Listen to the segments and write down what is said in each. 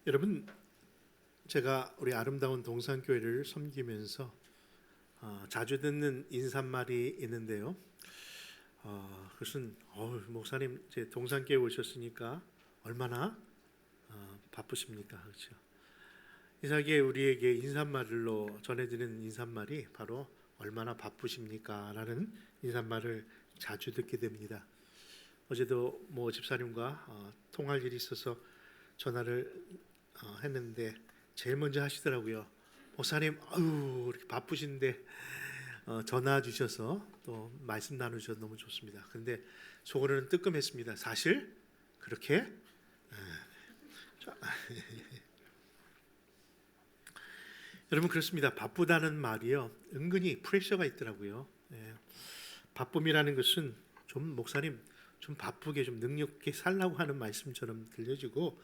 여러분, 제가 우리 아름다운 동산교회를 섬기면서 자주 듣는 인사말이 있는데요. 그것은 목사님 이제 동산교회 오셨으니까 얼마나 바쁘십니까? 그렇죠? 이상하게 우리에게 인사말로 전해지는 인사말이 바로 얼마나 바쁘십니까? 라는 인사말을 자주 듣게 됩니다. 어제도 집사님과 통할 일이 있어서 전화를 했는데 제일 먼저 하시더라고요. 목사님, 이렇게 바쁘신데 전화 주셔서 또 말씀 나누셔서 너무 좋습니다. 그런데 속으로는 뜨끔했습니다. 사실 그렇게 여러분, 그렇습니다. 바쁘다는 말이요, 은근히 프레셔가 있더라고요. 바쁨이라는 것은 좀 목사님 좀 바쁘게 좀 능력 있게 살라고 하는 말씀처럼 들려지고,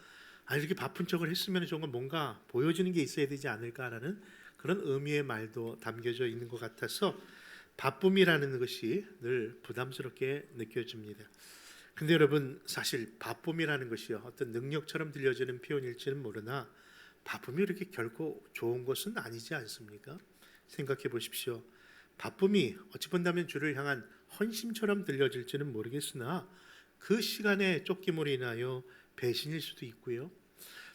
이렇게 바쁜 척을 했으면 정말 뭔가 보여주는 게 있어야 되지 않을까라는 그런 의미의 말도 담겨져 있는 것 같아서 바쁨이라는 것이 늘 부담스럽게 느껴집니다. 근데 여러분, 사실 바쁨이라는 것이요, 어떤 능력처럼 들려지는 표현일지는 모르나 바쁨이 이렇게 결코 좋은 것은 아니지 않습니까? 생각해 보십시오. 바쁨이 어찌 본다면 주를 향한 헌신처럼 들려질지는 모르겠으나 그 시간의 쫓김으로 인하여 배신일 수도 있고요.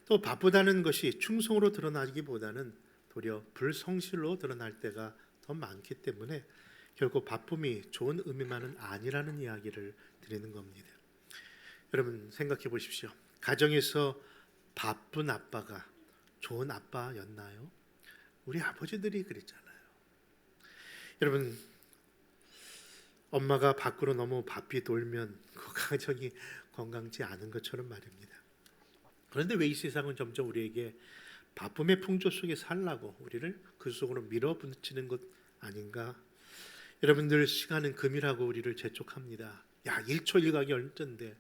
또 바쁘다는 것이 충성으로 드러나기보다는 도리어 불성실로 드러날 때가 더 많기 때문에 결국 바쁨이 좋은 의미만은 아니라는 이야기를 드리는 겁니다. 여러분, 생각해 보십시오. 가정에서 바쁜 아빠가 좋은 아빠였나요? 우리 아버지들이 그랬잖아요. 여러분, 엄마가 밖으로 너무 바삐 돌면 그 가정이 건강치 않은 것처럼 말입니다. 그런데 왜 이 세상은 점점 우리에게 바쁨의 풍조 속에 살라고 우리를 그 속으로 밀어붙이는 것 아닌가? 여러분들, 시간은 금이라고 우리를 재촉합니다. 1초 1각이 얼마인데,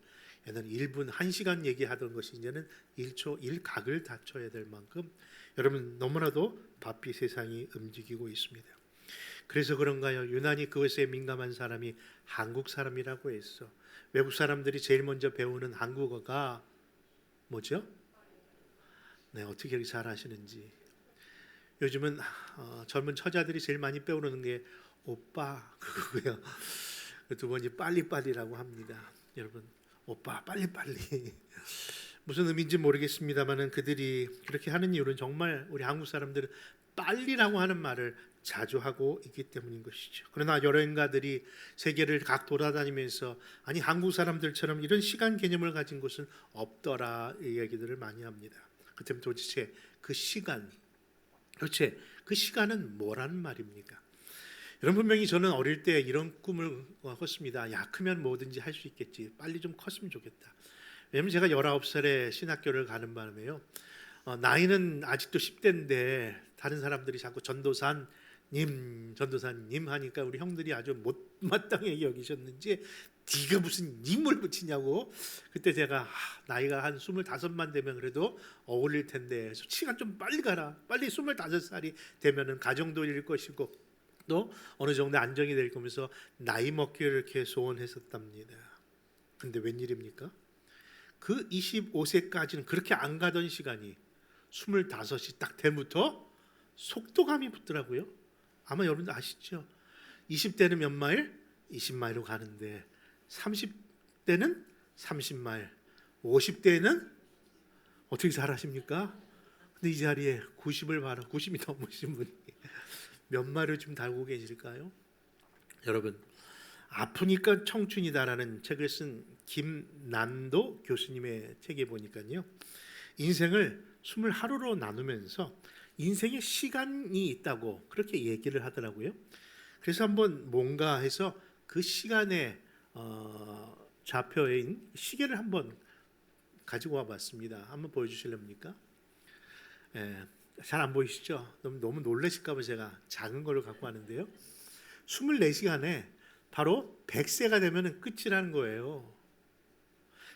옛날에 1분 1시간 얘기하던 것이 이제는 1초 1각을 다쳐야 될 만큼 여러분, 너무나도 바삐 세상이 움직이고 있습니다. 그래서 그런가요? 유난히 그것에 민감한 사람이 한국 사람이라고 했어. 외국 사람들이 제일 먼저 배우는 한국어가 뭐죠? 네, 어떻게 이렇게 잘 아시는지. 요즘은 젊은 처자들이 제일 많이 배우는 게 오빠 그거고요. 두 번째 빨리빨리라고 합니다. 여러분, 오빠 빨리빨리. 무슨 의미인지 모르겠습니다만은 그들이 그렇게 하는 이유는 정말 우리 한국 사람들은 빨리라고 하는 말을 자주 하고 있기 때문인 것이죠. 그러나 여행가들이 세계를 각 돌아다니면서 한국 사람들처럼 이런 시간 개념을 가진 곳은 없더라, 이 얘기들을 많이 합니다. 그때부터 도대체 그 시간, 그 시간은 뭐라는 말입니까? 여러분, 분명히 저는 어릴 때 이런 꿈을 꿨습니다. 크면 뭐든지 할 수 있겠지. 빨리 좀 컸으면 좋겠다. 왜냐하면 제가 19살에 신학교를 가는 바람에요, 나이는 아직도 10대인데 다른 사람들이 자꾸 전도사님 하니까 우리 형들이 아주 못마땅하게 여기셨는지 네가 무슨 님을 붙이냐고. 그때 제가 나이가 한 25만 되면 그래도 어울릴 텐데 시간 좀 빨리 가라. 빨리 25살이 되면은 가정도 이룰 것이고 또 어느 정도 안정이 될 거면서 나이 먹기를 이렇게 소원했었답니다. 근데 웬일입니까? 그 25세까지는 그렇게 안 가던 시간이 25이 딱 되부터 속도감이 붙더라고요. 아마 여러분들 아시죠? 20대는 몇 마일? 20마일로 가는데 30대는 30마일, 50대는 어떻게 잘하십니까? 근데 이 자리에 90을 바라 90이 넘으신 분이 몇 마일을 좀 달고 계실까요? 여러분, 아프니까 청춘이다라는 책을 쓴 김난도 교수님의 책에 보니까요, 인생을 20하루로 나누면서 인생의 시간이 있다고 그렇게 얘기를 하더라고요. 그래서 한번 뭔가 해서 그 시간의 좌표인 시계를 한번 가지고 와봤습니다. 한번 보여주실랍니까? 잘 안 보이시죠? 너무 놀라실까 봐 제가 작은 걸로 갖고 왔는데요, 24시간에 바로 100세가 되면 끝이라는 거예요.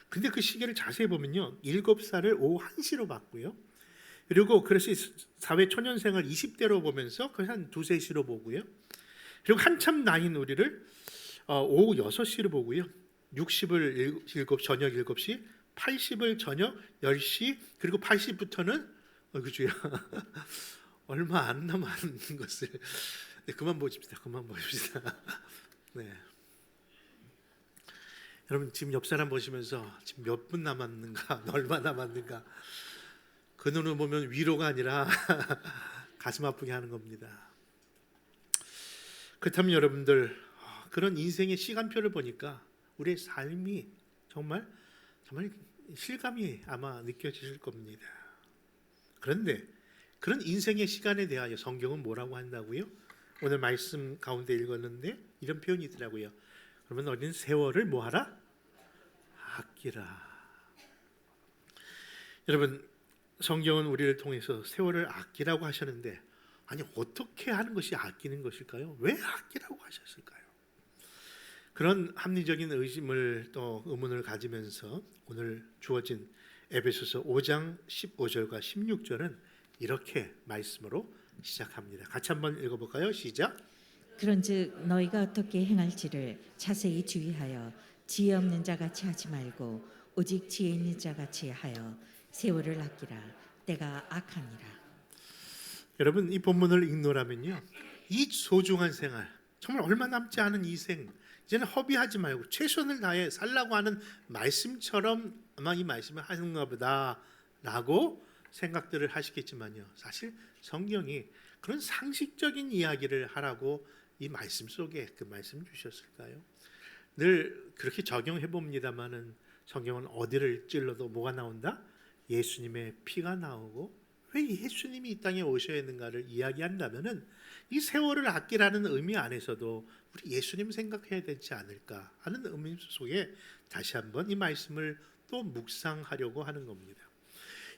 근데 그 시계를 자세히 보면요, 7살을 오후 1시로 봤고요, 그리고 그래서 사회 초년생을 20대로 보면서 거의 한 2, 3시로 보고요, 그리고 한참 나이인 우리를 오후 6시로 보고요, 60을 저녁 7시, 80을 저녁 10시 그리고 80부터는 주야 얼마 안 남았는 것을 그만 보십시다. 네. 여러분 지금 옆 사람 보시면서 지금 몇 분 남았는가, 얼마 남았는가 그 눈을 보면 위로가 아니라 가슴 아프게 하는 겁니다. 그렇다면 여러분들 그런 인생의 시간표를 보니까 우리의 삶이 정말 실감이 아마 느껴지실 겁니다. 그런데 그런 인생의 시간에 대하여 성경은 뭐라고 한다고요? 오늘 말씀 가운데 읽었는데 이런 표현이 있더라고요. 그러면 너희는 세월을 뭐하라? 아끼라. 여러분 성경은 우리를 통해서 세월을 아끼라고 하셨는데 아니 어떻게 하는 것이 아끼는 것일까요? 왜 아끼라고 하셨을까요? 그런 합리적인 의문을 가지면서 오늘 주어진 에베소서 5장 15절과 16절은 이렇게 말씀으로 시작합니다. 같이 한번 읽어볼까요? 시작. 그런즉 너희가 어떻게 행할지를 자세히 주의하여 지혜 없는 자같이 하지 말고 오직 지혜 있는 자같이 하여 세월을 아끼라. 때가 악하니라. 여러분 이 본문을 읽노라면요, 이 소중한 생활, 정말 얼마 남지 않은 이 생, 이제는 허비하지 말고 최선을 다해 살라고 하는 말씀처럼 아마 이 말씀을 하는가 보다라고 생각들을 하시겠지만요, 사실 성경이 그런 상식적인 이야기를 하라고 이 말씀 속에 그 말씀 주셨을까요? 늘 그렇게 적용해 봅니다만은 성경은 어디를 찔러도 뭐가 나온다? 예수님의 피가 나오고 왜 예수님이 이 땅에 오셔야 했는가를 이야기한다면은 이 세월을 아끼라는 의미 안에서도 우리 예수님 생각해야 되지 않을까 하는 의미 속에 다시 한번 이 말씀을 또 묵상하려고 하는 겁니다.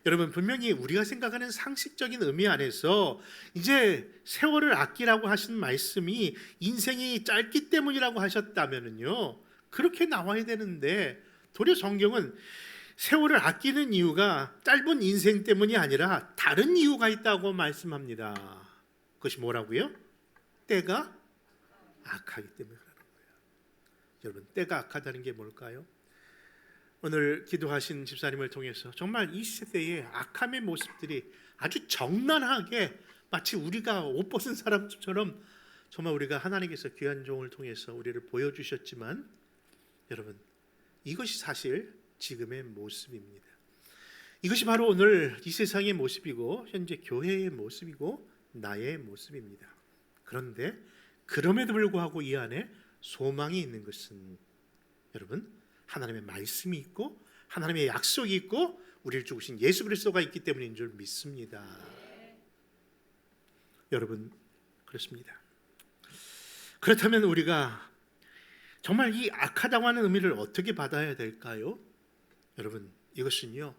여러분 분명히 우리가 생각하는 상식적인 의미 안에서 이제 세월을 아끼라고 하신 말씀이 인생이 짧기 때문이라고 하셨다면은요, 그렇게 나와야 되는데 도리어 성경은 세월을 아끼는 이유가 짧은 인생 때문이 아니라 다른 이유가 있다고 말씀합니다. 그것이 뭐라고요? 때가 악하기 때문에 그러는 거예요. 여러분 때가 악하다는 게 뭘까요? 오늘 기도하신 집사님을 통해서 정말 이 세대의 악함의 모습들이 아주 적나라하게 마치 우리가 옷 벗은 사람처럼 정말 우리가 하나님께서 귀한 종을 통해서 우리를 보여주셨지만 여러분 이것이 사실 지금의 모습입니다. 이것이 바로 오늘 이 세상의 모습이고 현재 교회의 모습이고 나의 모습입니다. 그런데 그럼에도 불구하고 이 안에 소망이 있는 것은 여러분 하나님의 말씀이 있고 하나님의 약속이 있고 우리를 죽으신 예수 그리스도가 있기 때문인 줄 믿습니다. 여러분 그렇습니다. 그렇다면 우리가 정말 이 악하다고 하는 의미를 어떻게 받아야 될까요? 여러분 이것은요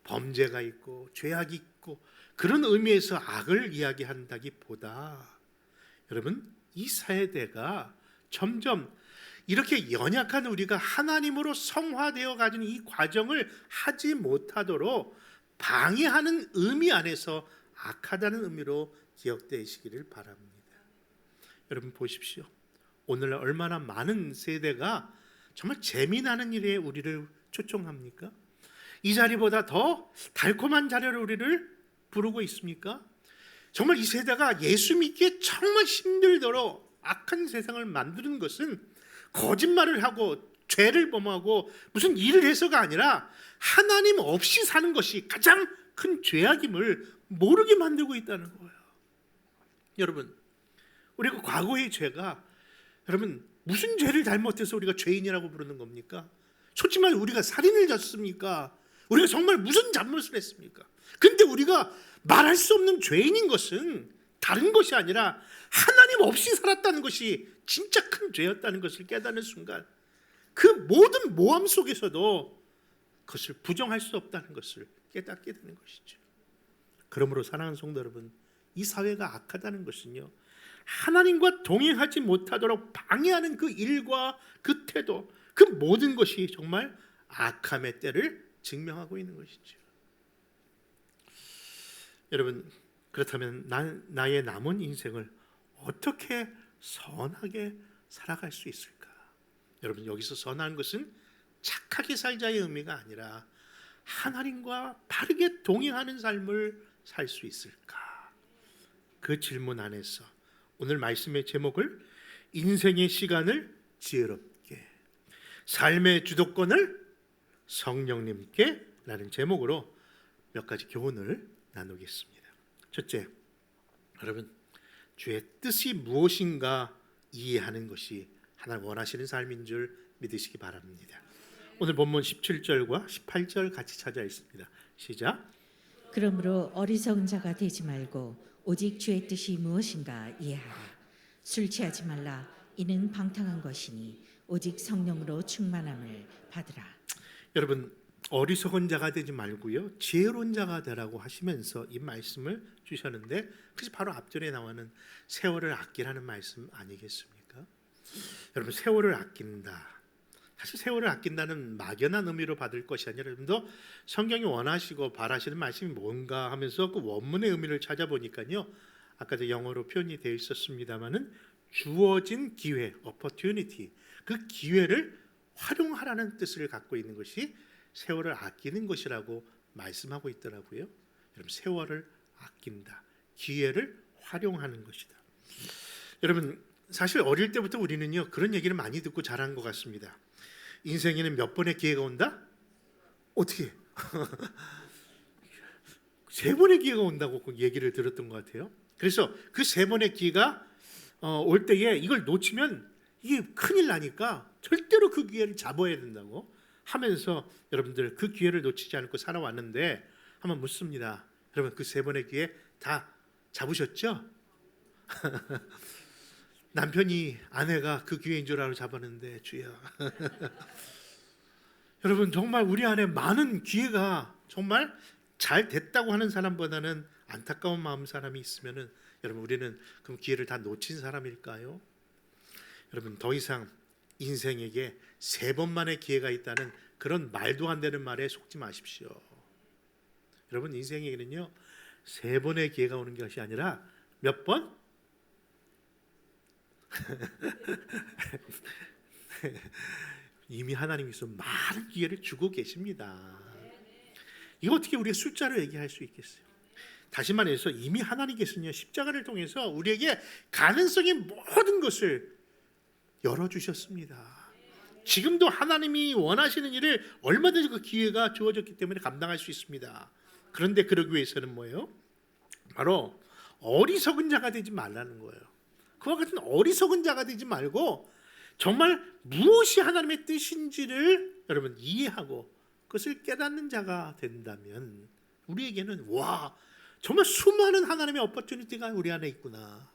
범죄가 있고 죄악이 있고 그런 의미에서 악을 이야기한다기보다 여러분 이 세대가 점점 이렇게 연약한 우리가 하나님으로 성화되어 가는 이 과정을 하지 못하도록 방해하는 의미 안에서 악하다는 의미로 기억되시기를 바랍니다. 여러분 보십시오. 오늘날 얼마나 많은 세대가 정말 재미나는 일에 우리를 초청합니까? 이 자리보다 더 달콤한 자리로 우리를 부르고 있습니까? 정말 이 세대가 예수 믿기에 정말 힘들도록 악한 세상을 만드는 것은 거짓말을 하고 죄를 범하고 무슨 일을 해서가 아니라 하나님 없이 사는 것이 가장 큰 죄악임을 모르게 만들고 있다는 거예요. 여러분 우리가 과거의 죄가 여러분 무슨 죄를 잘못해서 우리가 죄인이라고 부르는 겁니까? 솔직히 말해 우리가 살인을 졌습니까? 우리가 정말 무슨 잘못을 했습니까? 근데 우리가 말할 수 없는 죄인인 것은 다른 것이 아니라 하나님 없이 살았다는 것이 진짜 큰 죄였다는 것을 깨닫는 순간 그 모든 모함 속에서도 그것을 부정할 수 없다는 것을 깨닫게 되는 것이죠. 그러므로 사랑하는 성도 여러분, 이 사회가 악하다는 것은요 하나님과 동행하지 못하도록 방해하는 그 일과 그 태도, 그 모든 것이 정말 악함의 때를 증명하고 있는 것이죠. 여러분 그렇다면 나의 남은 인생을 어떻게 선하게 살아갈 수 있을까? 여러분 여기서 선한 것은 착하게 살자의 의미가 아니라 하나님과 바르게 동행하는 삶을 살 수 있을까? 그 질문 안에서 오늘 말씀의 제목을 인생의 시간을 지혜롭게, 삶의 주도권을 성령님께 라는 제목으로 몇 가지 교훈을 나누겠습니다. 첫째, 여러분, 주의 뜻이 무엇인가 이해하는 것이 하나님 원하시는 삶인 줄 믿으시기 바랍니다. 오늘 본문 17절과 18절 같이 찾아 있습니다. 시작. 그러므로 어리석은 자가 되지 말고 오직 주의 뜻이 무엇인가 이해하라. 술 취하지 말라. 이는 방탕한 것이니 오직 성령으로 충만함을 받으라. 여러분, 어리석은 자가 되지 말고요, 지혜로운 자가 되라고 하시면서 이 말씀을 주셨는데, 그것이 바로 앞절에 나오는 세월을 아끼라는 말씀 아니겠습니까? 여러분, 세월을 아낀다, 사실 세월을 아낀다는 막연한 의미로 받을 것이 아니라 여러분도 성경이 원하시고 바라시는 말씀이 뭔가 하면서 그 원문의 의미를 찾아보니까요, 아까도 영어로 표현이 되어 있었습니다마는 주어진 기회, opportunity, 그 기회를 활용하라는 뜻을 갖고 있는 것이 세월을 아끼는 것이라고 말씀하고 있더라고요. 여러분, 세월을 아낀다, 기회를 활용하는 것이다. 여러분, 사실 어릴 때부터 우리는요, 그런 얘기를 많이 듣고 자란 것 같습니다. 인생에는 몇 번의 기회가 온다? 어떻게? 3번의 기회가 온다고 그 얘기를 들었던 것 같아요. 그래서 그 3번의 기회가 올 때에 이걸 놓치면 이게 큰일 나니까 절대로 그 기회를 잡아야 된다고 하면서 여러분들 그 기회를 놓치지 않고 살아왔는데, 한번 묻습니다. 여러분, 그 3번의 기회 다 잡으셨죠? 남편이 아내가 그 기회인 줄 알고 잡았는데 주여. 여러분, 정말 우리 안에 많은 기회가 정말 잘 됐다고 하는 사람보다는 안타까운 마음 사람이 있으면은, 여러분, 우리는 그럼 기회를 다 놓친 사람일까요? 여러분, 더 이상 인생에게 3번만의 기회가 있다는 그런 말도 안 되는 말에 속지 마십시오. 여러분, 인생에게는요 3번의 기회가 오는 것이 아니라 몇 번? 이미 하나님께서 많은 기회를 주고 계십니다. 이거 어떻게 우리가 숫자로 얘기할 수 있겠어요? 다시 말해서 이미 하나님께서는요, 십자가를 통해서 우리에게 가능성의 모든 것을 열어주셨습니다. 지금도 하나님이 원하시는 일을 얼마든지 그 기회가 주어졌기 때문에 감당할 수 있습니다. 그런데 그러기 위해서는 뭐예요? 바로 어리석은 자가 되지 말라는 거예요. 그와 같은 어리석은 자가 되지 말고 정말 무엇이 하나님의 뜻인지를 여러분 이해하고 그것을 깨닫는 자가 된다면 우리에게는 와, 정말 수많은 하나님의 오퍼튜니티가 우리 안에 있구나.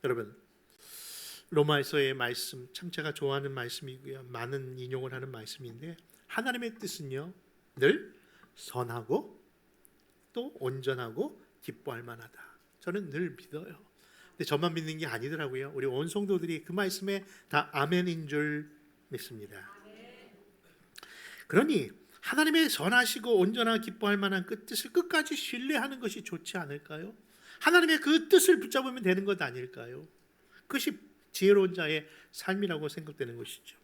여러분, 로마서의 말씀 참 제가 좋아하는 말씀이고요, 많은 인용을 하는 말씀인데, 하나님의 뜻은요 늘 선하고 또 온전하고 기뻐할 만하다. 저는 늘 믿어요. 근데 저만 믿는 게 아니더라고요. 우리 온 성도들이 그 말씀에 다 아멘인 줄 믿습니다. 그러니 하나님의 선하시고 온전하고 기뻐할 만한 그 뜻을 끝까지 신뢰하는 것이 좋지 않을까요? 하나님의 그 뜻을 붙잡으면 되는 것 아닐까요? 그것이 지혜로운 자의 삶이라고 생각되는 것이죠.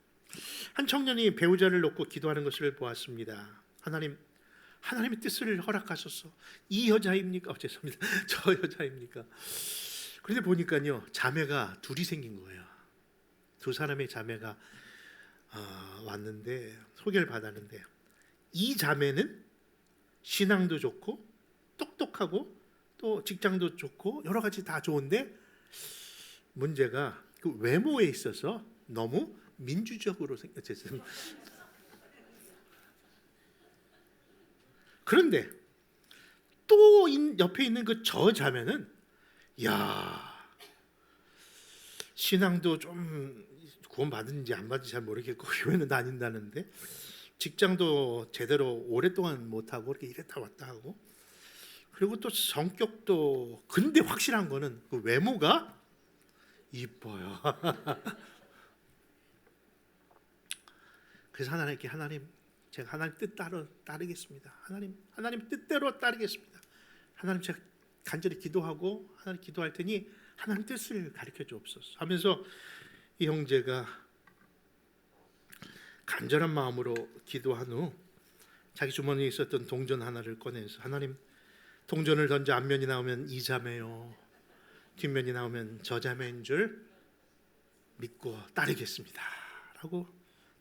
한 청년이 배우자를 놓고 기도하는 것을 보았습니다. 하나님의 뜻을 허락하소서. 이 여자입니까? 죄송합니다. 저 여자입니까? 그런데 보니까요, 자매가 둘이 생긴 거예요. 2사람의 자매가 왔는데, 소개를 받았는데, 이 자매는 신앙도 좋고 똑똑하고 또 직장도 좋고 여러 가지 다 좋은데, 문제가 그 외모에 있어서 너무 민주적으로 생겼어요. 그런데 또 옆에 있는 그 저 자매는, 야, 신앙도 좀 구원 받은지 안 받은지 잘 모르겠고 교회는 다닌다는데 직장도 제대로 오랫동안 못 하고 이렇게 이랬다 왔다 하고, 그리고 또 성격도, 근데 확실한 거는 그 외모가 이뻐요. 그래서 하나님께, 제가 하나님 뜻 따르겠습니다. 하나님 뜻대로 따르겠습니다. 하나님, 제가 간절히 기도하고 하나님 기도할 테니 하나님 뜻을 가르쳐 주옵소서 하면서 이 형제가 간절한 마음으로 기도한 후 자기 주머니에 있었던 동전 하나를 꺼내서 하나님, 동전을 던져 앞면이 나오면 이 자매요, 뒷면이 나오면 저 자매인 줄 믿고 따르겠습니다 라고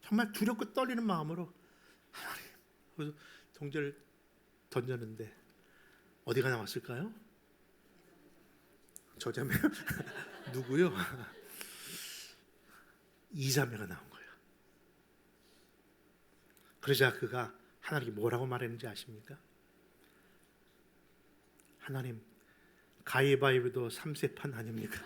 정말 두렵고 떨리는 마음으로 하나님, 그래서 동전을 던졌는데 어디가 나왔을까요? 저 자매요? 누구요? 이 자매가 나온 거예요. 그러자 그가 하나님께 뭐라고 말했는지 아십니까? 하나님, 가위바위보도 3세판 아닙니까?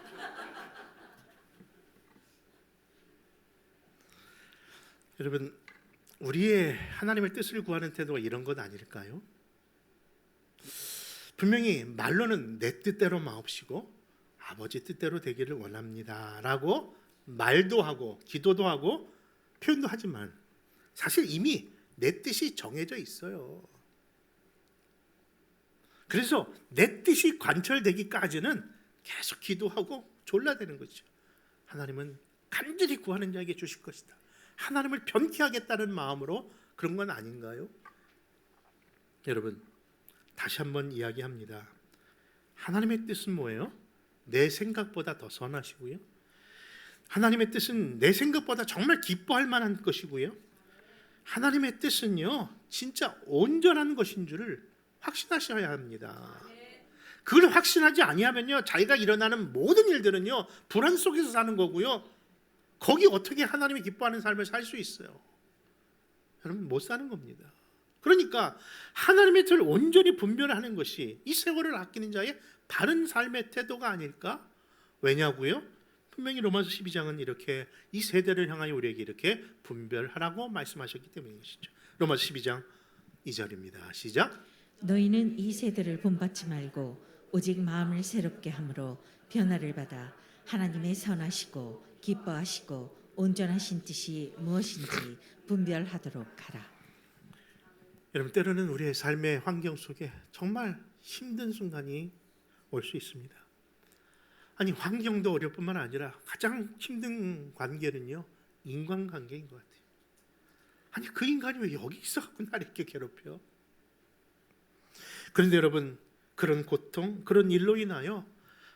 여러분, 우리의 하나님의 뜻을 구하는 태도가 이런 것 아닐까요? 분명히 말로는 내 뜻대로 마옵시고 아버지 뜻대로 되기를 원합니다 라고 말도 하고 기도도 하고 표현도 하지만 사실 이미 내 뜻이 정해져 있어요. 그래서 내 뜻이 관철되기까지는 계속 기도하고 졸라대는 거죠. 하나님은 간절히 구하는 자에게 주실 것이다. 하나님을 변케하겠다는 마음으로 그런 건 아닌가요? 여러분, 다시 한번 이야기합니다. 하나님의 뜻은 뭐예요? 내 생각보다 더 선하시고요. 하나님의 뜻은 내 생각보다 정말 기뻐할 만한 것이고요. 하나님의 뜻은요, 진짜 온전한 것인 줄을 확신하셔야 합니다. 그걸 확신하지 아니하면요, 자기가 일어나는 모든 일들은요 불안 속에서 사는 거고요, 거기 어떻게 하나님이 기뻐하는 삶을 살 수 있어요? 여러분, 못 사는 겁니다. 그러니까 하나님의 뜻을 온전히 분별하는 것이 이 세월을 아끼는 자의 바른 삶의 태도가 아닐까? 왜냐고요? 분명히 로마서 12장은 이렇게 이 세대를 향하여 우리에게 이렇게 분별하라고 말씀하셨기 때문인 것이죠. 로마서 12장 2절입니다. 시작. 너희는 이 세대를 본받지 말고 오직 마음을 새롭게 함으로 변화를 받아 하나님의 선하시고 기뻐하시고 온전하신 뜻이 무엇인지 분별하도록 하라. 여러분, 때로는 우리의 삶의 환경 속에 정말 힘든 순간이 올 수 있습니다. 아니, 환경도 어려울 뿐만 아니라 가장 힘든 관계는요, 인간관계인 것 같아요. 아니, 그 인간이 왜 여기 있어갖고 나를 이렇게 괴롭혀? 그런데 여러분, 그런 고통, 그런 일로 인하여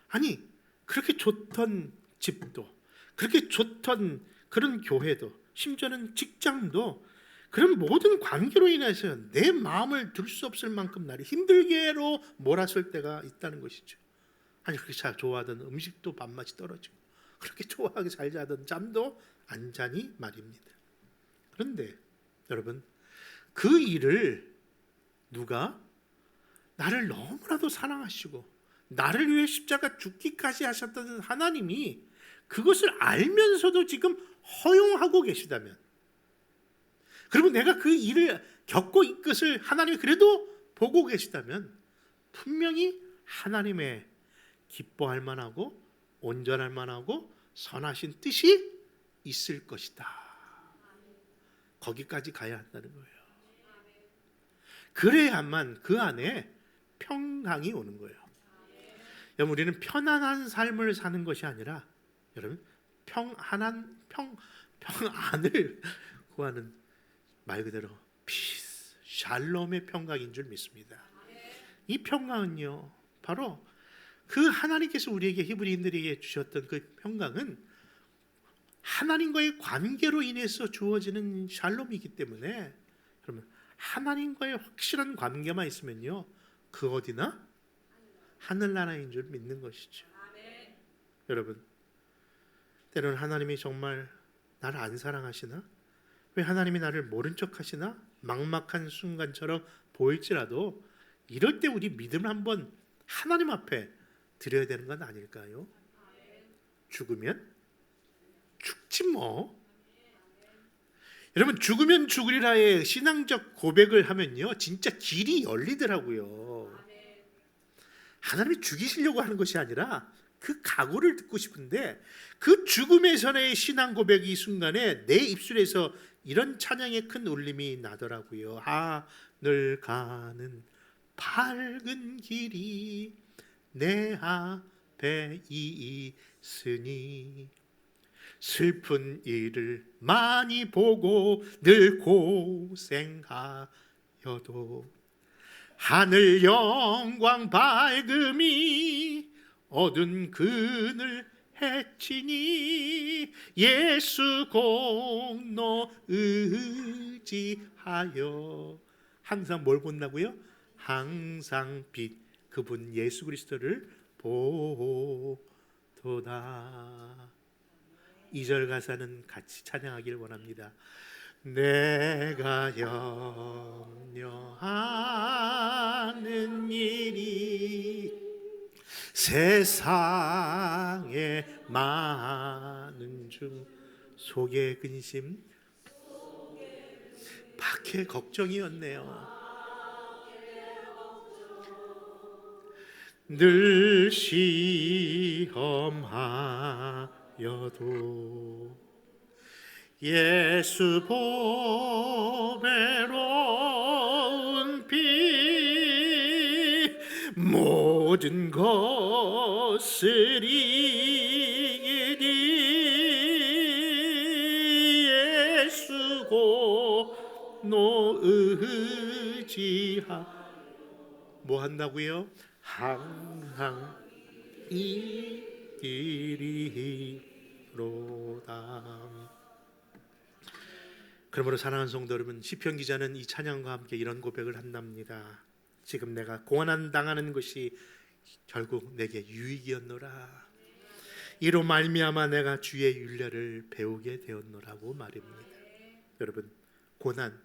아니, 그렇게 좋던 집도, 그렇게 좋던 그런 교회도, 심지어는 직장도, 그런 모든 관계로 인해서 내 마음을 들 수 없을 만큼 나를 힘들게로 몰았을 때가 있다는 것이죠. 아니, 그렇게 잘 좋아하던 음식도 밥맛이 떨어지고, 그렇게 좋아하게 잘 자던 잠도 안 자니 말입니다. 그런데 여러분, 그 일을 누가 나를 너무나도 사랑하시고 나를 위해 십자가 죽기까지 하셨던 하나님이 그것을 알면서도 지금 허용하고 계시다면, 그리고 내가 그 일을 겪고 있는 것을 하나님이 그래도 보고 계시다면 분명히 하나님의 기뻐할 만하고 온전할 만하고 선하신 뜻이 있을 것이다. 거기까지 가야 한다는 거예요. 그래야만 그 안에 평강이 오는 거예요. 여러분, 우리는 편안한 삶을 사는 것이 아니라 여러분, 평안을 구하는 말 그대로 피스, 샬롬의 평강인 줄 믿습니다. 이 평강은요, 바로 그 하나님께서 우리에게, 히브리인들에게 주셨던 그 평강은 하나님과의 관계로 인해서 주어지는 샬롬이기 때문에, 그러면 하나님과의 확실한 관계만 있으면요, 그 어디나 하늘나라인 줄 믿는 것이죠. 여러분, 때로는 하나님이 정말 나를 안 사랑하시나? 왜 하나님이 나를 모른 척 하시나? 막막한 순간처럼 보일지라도 이럴 때 우리 믿음을 한번 하나님 앞에 드려야 되는 건 아닐까요? 죽으면 죽지 뭐. 여러분, 죽으면 죽으리라의 신앙적 고백을 하면요, 진짜 길이 열리더라고요. 하나님이 죽이시려고 하는 것이 아니라 그 각오를 듣고 싶은데, 그 죽음의 전의 신앙 고백 이 순간에 내 입술에서 이런 찬양의 큰 울림이 나더라고요. 하늘 가는 밝은 길이 내 앞에 있으니 슬픈 일을 많이 보고 늘 고생하여도 하여도 하늘 영광 밝음이 어두운 그늘 해치니 예수 공로 의지하여 항상 뭘 본다고요? 항상 빛 그분 예수 그리스도를 보도다. 2절 가사는 같이 찬양하길 원합니다. 내가 염려하는 일이 세상에 많은 중 속의 근심 밖에 걱정이었네요. 늘 시험하여도 예수 보배로운 피 모든 것을 이기니 예수 공로 의지하 뭐 한다고요? 항상 이기리로다. 그러므로 사랑하는 성도 여러분, 시편 기자는 이 찬양과 함께 이런 고백을 한답니다. 지금 내가 고난 당하는 것이 결국 내게 유익이었노라. 이로 말미암아 내가 주의 율례를 배우게 되었노라고 말입니다. 여러분, 고난,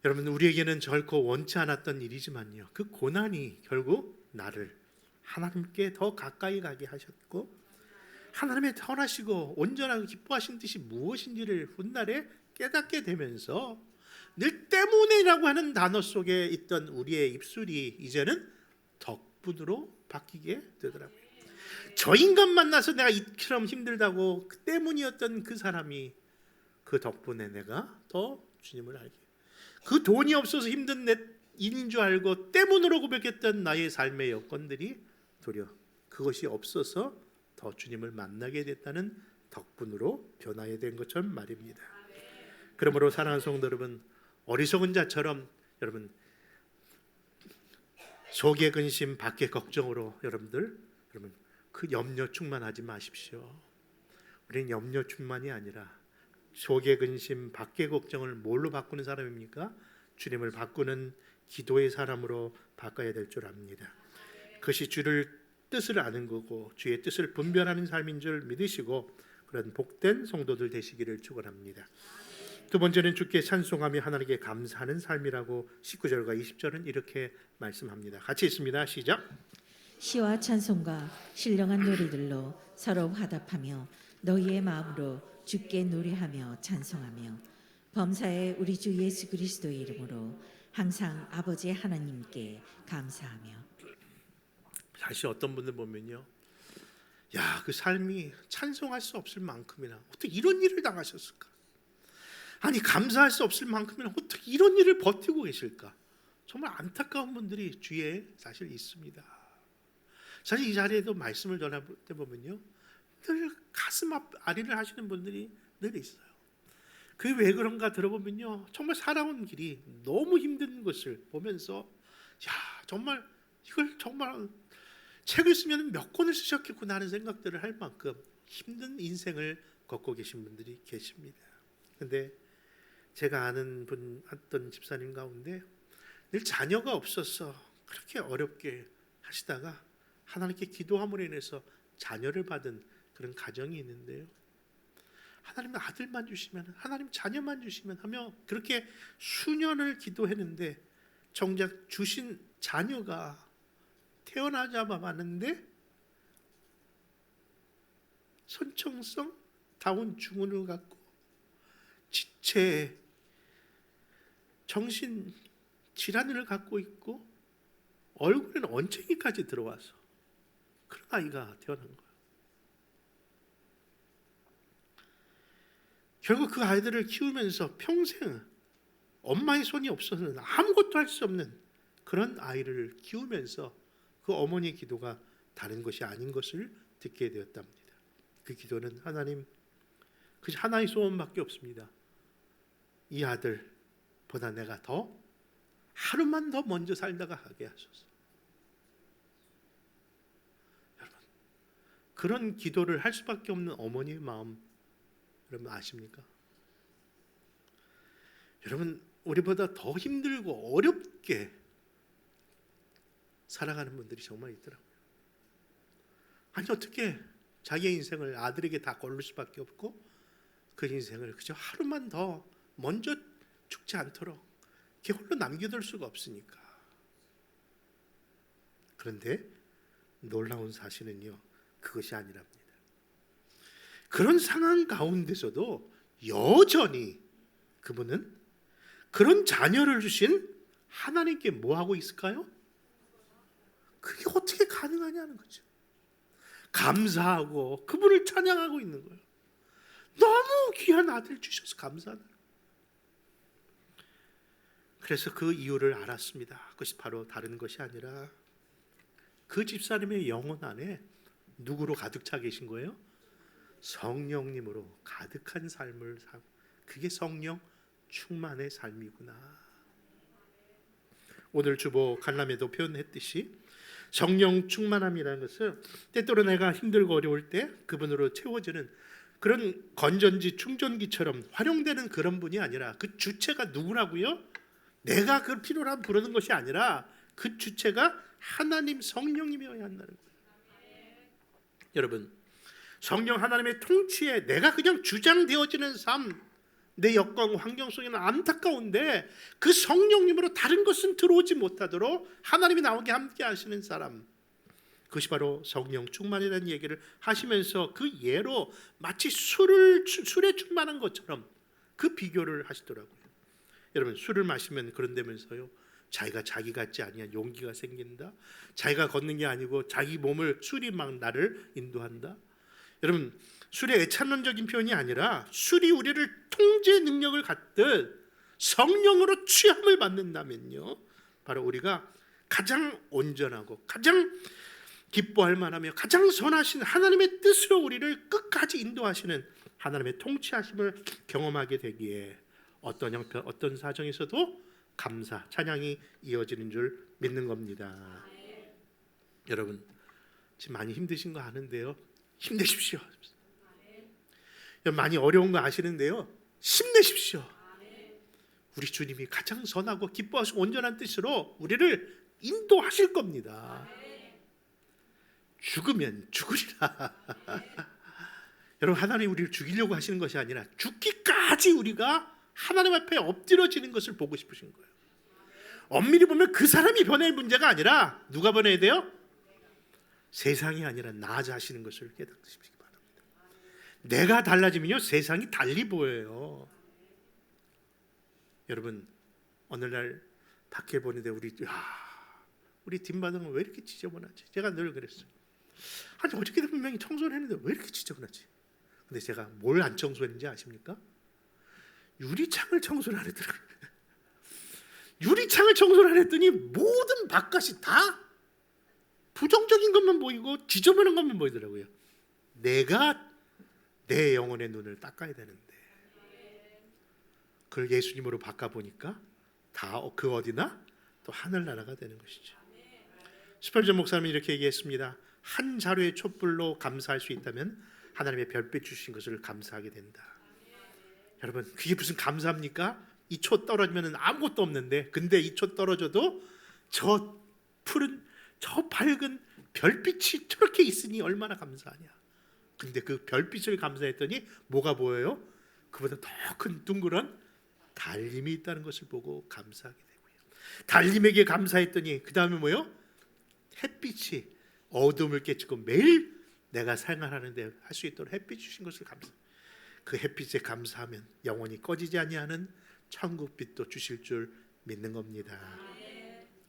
여러분 우리에게는 결코 원치 않았던 일이지만요, 그 고난이 결국 나를 하나님께 더 가까이 가게 하셨고 하나님의 선하시고 온전하고 기뻐하신 뜻이 무엇인지를 훗날에 깨닫게 되면서 늘 때문에라고 하는 단어 속에 있던 우리의 입술이 이제는 덕분으로 바뀌게 되더라고요. 저 인간 만나서 내가 이처럼 힘들다고 그 때문이었던 그 사람이 그 덕분에 내가 더 주님을 알게, 그 돈이 없어서 힘든 내 일인 줄 알고 때문으로 고백했던 나의 삶의 여건들이 도리어 그것이 없어서 더 주님을 만나게 됐다는 덕분으로 변하게 된 것처럼 말입니다. 그러므로 사랑하는 성도 여러분, 어리석은 자처럼 여러분 속의 근심 밖의 걱정으로 여러분 그 염려 충만하지 마십시오. 우리는 염려 충만이 아니라 속의 근심 밖의 걱정을 뭘로 바꾸는 사람입니까? 주님을 바꾸는 기도의 사람으로 바꿔야 될 줄 압니다. 그것이 주를 뜻을 아는 거고 주의 뜻을 분별하는 삶인 줄 믿으시고 그런 복된 성도들 되시기를 축원합니다. 두 번째는 주께 찬송하며 하나님께 감사하는 삶이라고 19절과 20절은 이렇게 말씀합니다. 같이 읽습니다. 시작. 시와 찬송과 신령한 노래들로 서로 화답하며 너희의 마음으로 주께 노래하며 찬송하며 범사에 우리 주 예수 그리스도의 이름으로 항상 아버지 하나님께 감사하며. 사실 어떤 분들 보면요, 야, 그 삶이 찬송할 수 없을 만큼이나 어떻게 이런 일을 당하셨을까? 아니 감사할 수 없을 만큼이나 어떻게 이런 일을 버티고 계실까? 정말 안타까운 분들이 주위에 사실 있습니다. 사실 이 자리에도 말씀을 전할 때 보면요, 늘 가슴 아리를 하시는 분들이 늘 있어요. 그게 왜 그런가 들어보면요, 정말 살아온 길이 너무 힘든 것을 보면서 야, 정말 이걸 정말 책을 쓰면 몇 권을 쓰셨겠구나 하는 생각들을 할 만큼 힘든 인생을 걷고 계신 분들이 계십니다. 근데 제가 아는 분, 어떤 집사님 가운데 늘 자녀가 없어서 그렇게 어렵게 하시다가 하나님께 기도함으로 인해서 자녀를 받은 그런 가정이 있는데요, 하나님 아들만 주시면, 하나님 자녀만 주시면 하며 그렇게 수년을 기도했는데 정작 주신 자녀가 태어나자마자 봤는데 선천성 다운 증후군을 갖고 지체 정신 질환을 갖고 있고 얼굴에는 언쟁이까지 들어와서 그런 아이가 태어난 거예요. 결국 그 아이들을 키우면서 평생 엄마의 손이 없어서는 아무것도 할 수 없는 그런 아이를 키우면서 그 어머니의 기도가 다른 것이 아닌 것을 듣게 되었답니다. 그 기도는 하나님, 그 하나의 소원밖에 없습니다. 이 아들보다 내가 더 하루만 더 먼저 살다가 하게 하소서. 여러분, 그런 기도를 할 수밖에 없는 어머니의 마음 여러분 아십니까? 여러분, 우리보다 더 힘들고 어렵게 살아가는 분들이 정말 있더라고요. 아니 어떻게 자기의 인생을 아들에게 다 걸을 수밖에 없고 그 인생을 그저 하루만 더 먼저 죽지 않도록 이렇게 홀로 남겨둘 수가 없으니까. 그런데 놀라운 사실은요, 그것이 아니랍니다. 그런 상황 가운데서도 여전히 그분은 그런 자녀를 주신 하나님께 뭐 하고 있을까요? 그게 어떻게 가능하냐는 거죠. 감사하고 그분을 찬양하고 있는 거예요. 너무 귀한 아들 주셔서 감사하다. 그래서 그 이유를 알았습니다. 그것이 바로 다른 것이 아니라 그 집사님의 영혼 안에 누구로 가득 차 계신 거예요? 성령님으로 가득한 삶을 살고, 그게 성령 충만의 삶이구나. 오늘 주보 칼럼에도 표현했듯이 성령 충만함이라는 것은 때때로 내가 힘들고 어려울 때 그분으로 채워지는 그런 건전지 충전기처럼 활용되는 그런 분이 아니라 그 주체가 누구라고요? 내가 그 필요로 하면 부르는 것이 아니라 그 주체가 하나님 성령님이어야 한다는 거예요. 여러분, 성령 하나님의 통치에 내가 그냥 주장되어지는 삶, 내 여건 환경 속에는 안타까운데 그 성령님으로 다른 것은 들어오지 못하도록 하나님이 나오게 함께 하시는 사람, 그것이 바로 성령 충만이라는 얘기를 하시면서 그 예로 마치 술에 충만한 것처럼 그 비교를 하시더라고요. 여러분, 술을 마시면 그런다면서요, 자기가 자기 같지 아니한 용기가 생긴다. 자기가 걷는 게 아니고 자기 몸을 술이 막 나를 인도한다. 여러분, 술의 애찬론적인 표현이 아니라 술이 우리를 통제 능력을 갖듯 성령으로 취함을 받는다면요, 바로 우리가 가장 온전하고 가장 기뻐할 만하며 가장 선하신 하나님의 뜻으로 우리를 끝까지 인도하시는 하나님의 통치하심을 경험하게 되기에 어떤 형편, 어떤 사정에서도 감사, 찬양이 이어지는 줄 믿는 겁니다. 여러분, 지금 많이 힘드신 거 아는데요, 힘내십시오. 많이 어려운 거 아시는데요, 힘내십시오. 우리 주님이 가장 선하고 기뻐하시고 온전한 뜻으로 우리를 인도하실 겁니다. 죽으면 죽으리라. 여러분, 하나님 우리를 죽이려고 하시는 것이 아니라 죽기까지 우리가 하나님 앞에 엎드려지는 것을 보고 싶으신 거예요. 엄밀히 보면 그 사람이 변할 문제가 아니라 누가 변해야 돼요? 세상이 아니라 나 자신인 것을 깨닫으시기 바랍니다. 내가 달라지면요, 세상이 달리 보여요. 여러분, 어느 날 밖에 보는데 우리 뒷마당은 왜 이렇게 지저분하지? 제가 늘 그랬어요. 아니 어저께도 분명히 청소를 했는데 왜 이렇게 지저분하지? 근데 제가 뭘 안 청소했는지 아십니까? 유리창을 청소를 안 했더라고요. 유리창을 청소를 안 했더니 모든 바깥이 다 부정적인 것만 보이고 지저분한 것만 보이더라고요. 내가 내 영혼의 눈을 닦아야 되는데 그걸 예수님으로 바꿔보니까 다 그 어디나 또 하늘나라가 되는 것이죠. 스펄전 목사님이 이렇게 얘기했습니다. 한 자루의 촛불로 감사할 수 있다면 하나님의 별빛 주신 것을 감사하게 된다. 여러분, 그게 무슨 감사합니까? 이 초 떨어지면 아무것도 없는데, 근데 이 초 떨어져도 저 푸른 저 밝은 별빛이 저렇게 있으니 얼마나 감사하냐. 근데 그 별빛을 감사했더니 뭐가 보여요? 그보다 더 큰 둥그런 달림이 있다는 것을 보고 감사하게 되고요. 달림에게 감사했더니 그 다음에 뭐요? 햇빛이 어둠을 깨치고 매일 내가 생활하는데 할 수 있도록 햇빛 주신 것을 감사. 그 햇빛에 감사하면 영원히 꺼지지 아니하는 천국빛도 주실 줄 믿는 겁니다.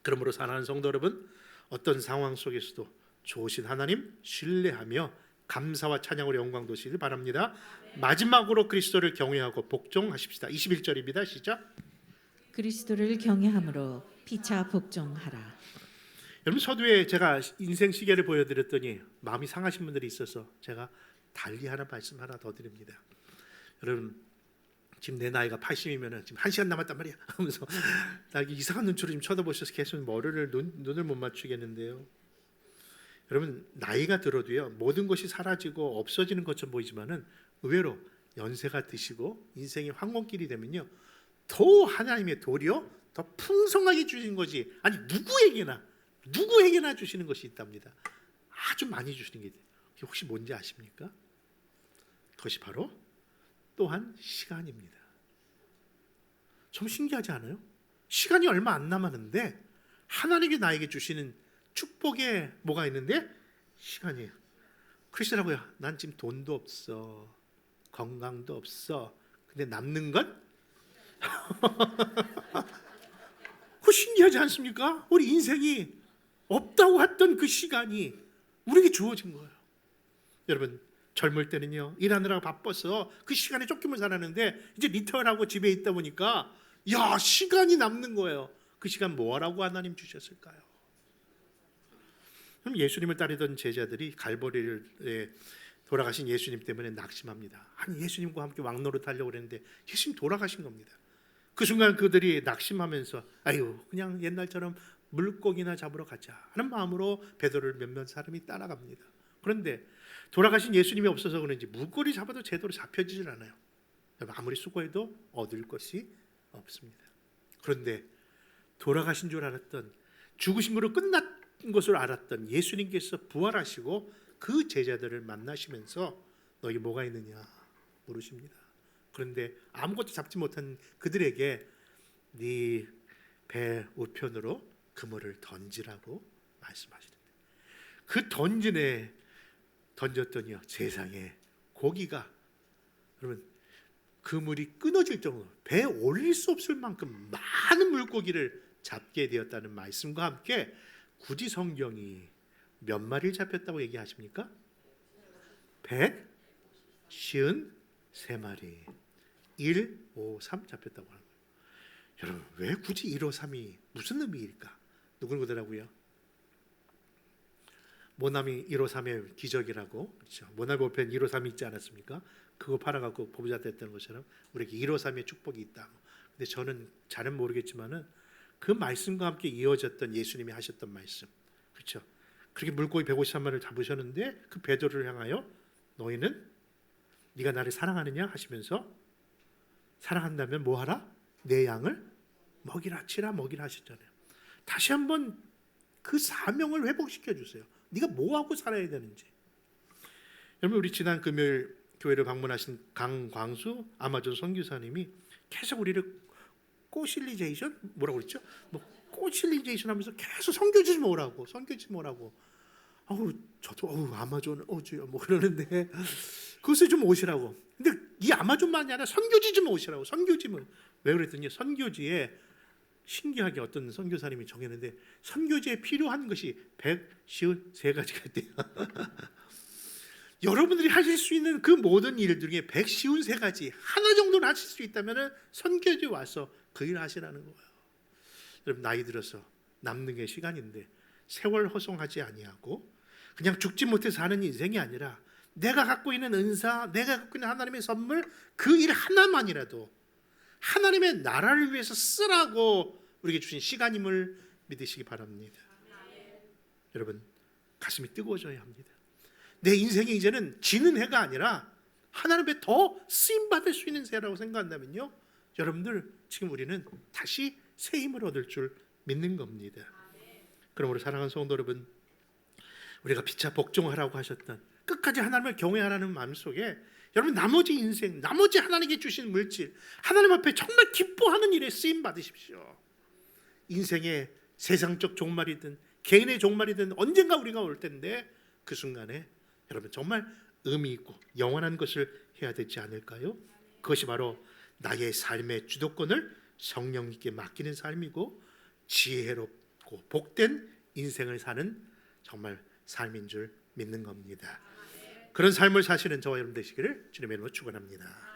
그러므로 사랑하는 성도 여러분, 어떤 상황 속에서도 좋으신 하나님 신뢰하며 감사와 찬양으로 영광 돌리시길 바랍니다. 마지막으로 그리스도를 경외하고 복종하십시다. 21절입니다. 시작. 그리스도를 경외함으로 피차 복종하라. 여러분, 서두에 제가 인생 시계를 보여드렸더니 마음이 상하신 분들이 있어서 제가 달리 하나 말씀 하나 더 드립니다. 여러분, 지금 내 나이가 80이면은 지금 1시간 남았단 말이야 하면서 나 이상한 눈초로 지금 쳐다보셔서 계속 머리를 눈을 못 맞추겠는데요. 여러분, 나이가 들어도요, 모든 것이 사라지고 없어지는 것처럼 보이지만은 의외로 연세가 드시고 인생이 황혼길이 되면요, 더 하나님의 도리어 더 풍성하게 주시는 것이, 아니 누구에게나 주시는 것이 있답니다. 아주 많이 주시는 게 그게 혹시 뭔지 아십니까? 그것이 바로 또한 시간입니다. 좀 신기하지 않아요? 시간이 얼마 안 남았는데 하나님이 나에게 주시는 축복에 뭐가 있는데? 시간이에요. 그러시더라고요. 난 지금 돈도 없어, 건강도 없어, 근데 남는 건? 그거 신기하지 않습니까? 우리 인생이 없다고 했던 그 시간이 우리에게 주어진 거예요. 여러분, 젊을 때는요, 일하느라 바빠서 그 시간에 쫓기면 살았는데 이제 리타어하고 집에 있다 보니까 야, 시간이 남는 거예요. 그 시간 뭐하라고 하나님 주셨을까요? 그럼 예수님을 따르던 제자들이 갈보리에 돌아가신 예수님 때문에 낙심합니다. 아니, 예수님과 함께 왕노릇 하려고 그랬는데 예수님 돌아가신 겁니다. 그 순간 그들이 낙심하면서 아유, 그냥 옛날처럼 물고기나 잡으러 가자 하는 마음으로 베드로를 몇몇 사람이 따라갑니다. 그런데 돌아가신 예수님이 없어서 그런지 물고기 잡아도 제대로 잡혀지질 않아요. 아무리 수고해도 얻을 것이 없습니다. 그런데 돌아가신 줄 알았던, 죽으신 것으로 끝난 것을 알았던 예수님께서 부활하시고 그 제자들을 만나시면서 너희 뭐가 있느냐 물으십니다. 그런데 아무것도 잡지 못한 그들에게 네 배 우편으로 그물을 던지라고 말씀하시는데, 그 던졌더니요, 세상에 고기가, 여러분, 그물이 끊어질 정도로 배에 올릴 수 없을 만큼 많은 물고기를 잡게 되었다는 말씀과 함께 굳이 성경이 몇 마리를 잡혔다고 얘기하십니까? 153마리 153 잡혔다고 하는 거예요. 여러분, 왜 굳이 153이 무슨 의미일까? 누구는 그러더라고요. 모나미 153의 기적이라고, 그렇죠? 모나미 보편 153이 있지 않았습니까? 그거 팔아갖고 부자 됐다는 것처럼 우리에게 153의 축복이 있다. 근데 저는 잘은 모르겠지만은 그 말씀과 함께 이어졌던 예수님이 하셨던 말씀, 그렇죠? 그렇게 물고기 153마리를 잡으셨는데 그 베드로를 향하여 너희는 네가 나를 사랑하느냐 하시면서, 사랑한다면 뭐 하라? 내 양을 먹이라, 치라, 먹이라 하셨잖아요. 다시 한번 그 사명을 회복시켜 주세요. 네가 뭐 하고 살아야 되는지. 여러분, 우리 지난 금요일 교회를 방문하신 강광수 아마존 선교사님이 계속 우리를 꼬실리제이션 뭐라고 그랬죠? 뭐 꼬실리제이션 하면서 계속 선교지 좀 오라고, 선교지 좀 오라고. 저도 아마존 주여 뭐 그러는데 그것을 좀 오시라고. 근데 이 아마존만이 아니라 선교지 좀 오시라고. 선교지면 왜 그랬더니 선교지에 신기하게 어떤 선교사님이 정했는데 선교지에 필요한 것이 153가지가 있대요. 여러분들이 하실 수 있는 그 모든 일 중에 153가지 하나 정도는 하실 수 있다면 선교지에 와서 그 일을 하시라는 거예요. 여러분, 나이 들어서 남는 게 시간인데 세월 허송하지 아니하고 그냥 죽지 못해 사는 인생이 아니라 내가 갖고 있는 은사, 내가 갖고 있는 하나님의 선물, 그 일 하나만이라도 하나님의 나라를 위해서 쓰라고 우리에게 주신 시간임을 믿으시기 바랍니다. 여러분, 가슴이 뜨거워져야 합니다. 내 인생이 이제는 지는 해가 아니라 하나님의 더 쓰임받을 수 있는 새라고 생각한다면요, 여러분들, 지금 우리는 다시 새 힘을 얻을 줄 믿는 겁니다. 그러므로 사랑하는 성도 여러분, 우리가 피차 복종하라고 하셨던, 끝까지 하나님을 경외하라는 마음속에 여러분, 나머지 인생, 나머지 하나님께 주신 물질, 하나님 앞에 정말 기뻐하는 일에 쓰임 받으십시오. 인생의 세상적 종말이든 개인의 종말이든 언젠가 우리가 올 텐데 그 순간에 여러분 정말 의미 있고 영원한 것을 해야 되지 않을까요? 그것이 바로 나의 삶의 주도권을 성령님께 맡기는 삶이고 지혜롭고 복된 인생을 사는 정말 삶인 줄 믿는 겁니다. 그런 삶을 사시는 저와 여러분 되시기를 주님의 이름으로 축원합니다.